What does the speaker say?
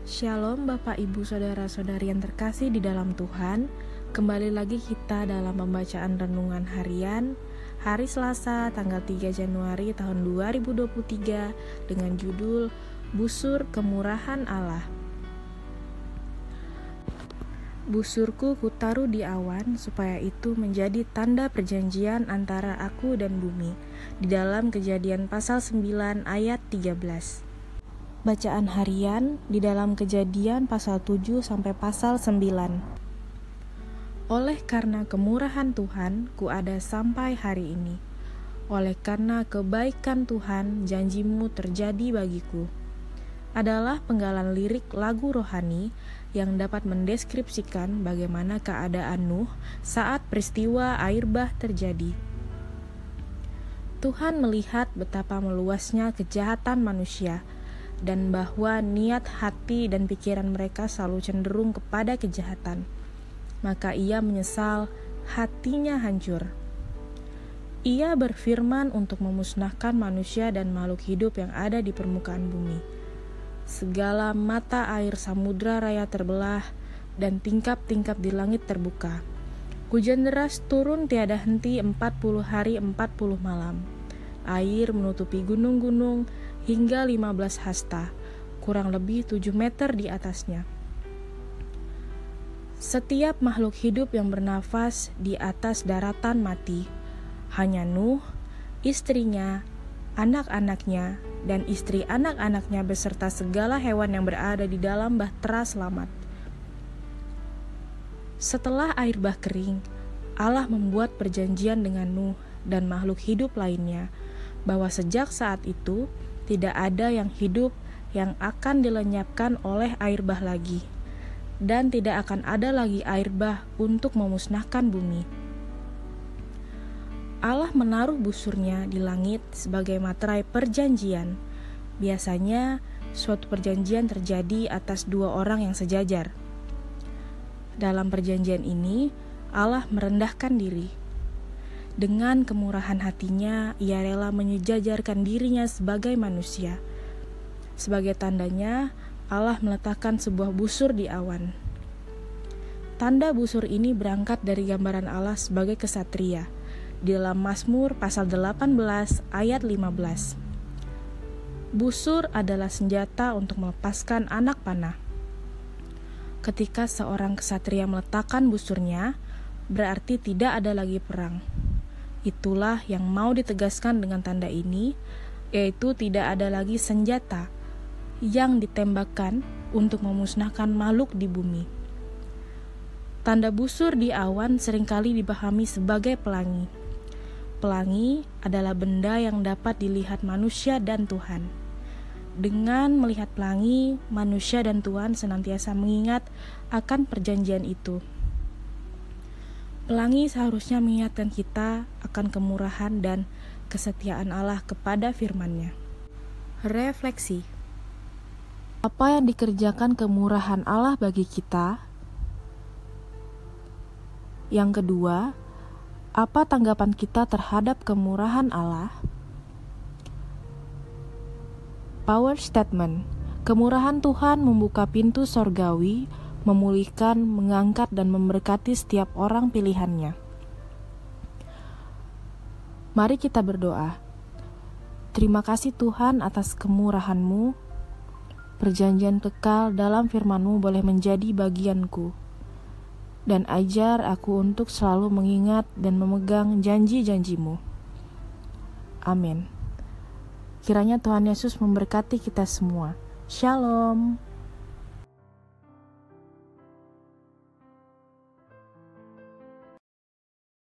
Shalom Bapak Ibu Saudara-saudari yang terkasih di dalam Tuhan. Kembali lagi kita dalam pembacaan renungan harian hari Selasa tanggal 3 Januari tahun 2023 dengan judul Busur Kemurahan Allah. Busurku kutaruh di awan supaya itu menjadi tanda perjanjian antara aku dan bumi. Di dalam Kejadian pasal 9 ayat 13. Bacaan harian di dalam Kejadian pasal 7 sampai pasal 9. Oleh karena kemurahan Tuhan, ku ada sampai hari ini. Oleh karena kebaikan Tuhan, janjimu terjadi bagiku. Adalah penggalan lirik lagu rohani yang dapat mendeskripsikan bagaimana keadaan Nuh saat peristiwa air bah terjadi. Tuhan melihat betapa meluasnya kejahatan manusia, dan bahwa niat hati dan pikiran mereka selalu cenderung kepada kejahatan. Maka ia menyesal, hatinya hancur. Ia berfirman untuk memusnahkan manusia dan makhluk hidup yang ada di permukaan bumi. Segala mata air samudra raya terbelah, dan tingkap-tingkap di langit terbuka. Hujan deras turun tiada henti 40 hari 40 malam. Air menutupi gunung-gunung hingga 15 hasta, kurang lebih 7 meter di atasnya. Setiap makhluk hidup yang bernafas di atas daratan mati. Hanya Nuh, istrinya, anak-anaknya, dan istri anak-anaknya beserta segala hewan yang berada di dalam bahtera selamat. Setelah air bah kering, Allah membuat perjanjian dengan Nuh dan makhluk hidup lainnya, bahwa sejak saat itu tidak ada yang hidup yang akan dilenyapkan oleh air bah lagi, dan tidak akan ada lagi air bah untuk memusnahkan bumi. Allah menaruh busurnya di langit sebagai materai perjanjian. Biasanya suatu perjanjian terjadi atas dua orang yang sejajar. Dalam perjanjian ini, Allah merendahkan diri. Dengan kemurahan hatinya, ia rela menyejajarkan dirinya sebagai manusia. Sebagai tandanya, Allah meletakkan sebuah busur di awan. Tanda busur ini berangkat dari gambaran Allah sebagai kesatria di dalam Mazmur pasal 18 ayat 15. Busur adalah senjata untuk melepaskan anak panah. Ketika seorang kesatria meletakkan busurnya, berarti tidak ada lagi perang. Itulah yang mau ditegaskan dengan tanda ini, yaitu tidak ada lagi senjata yang ditembakkan untuk memusnahkan makhluk di bumi. Tanda busur di awan seringkali dipahami sebagai pelangi. Pelangi adalah benda yang dapat dilihat manusia dan Tuhan. Dengan melihat pelangi, manusia dan Tuhan senantiasa mengingat akan perjanjian itu. Pelangi seharusnya mengingatkan kita akan kemurahan dan kesetiaan Allah kepada firman-Nya. Refleksi. Apa yang dikerjakan kemurahan Allah bagi kita? Yang kedua, apa tanggapan kita terhadap kemurahan Allah? Power statement. Kemurahan Tuhan membuka pintu sorgawi, memulihkan, mengangkat, dan memberkati setiap orang pilihannya. Mari kita berdoa. Terima kasih Tuhan atas kemurahan-Mu. Perjanjian kekal dalam firman-Mu boleh menjadi bagianku. Dan ajar aku untuk selalu mengingat dan memegang janji-janji-Mu. Amin. Kiranya Tuhan Yesus memberkati kita semua. Shalom.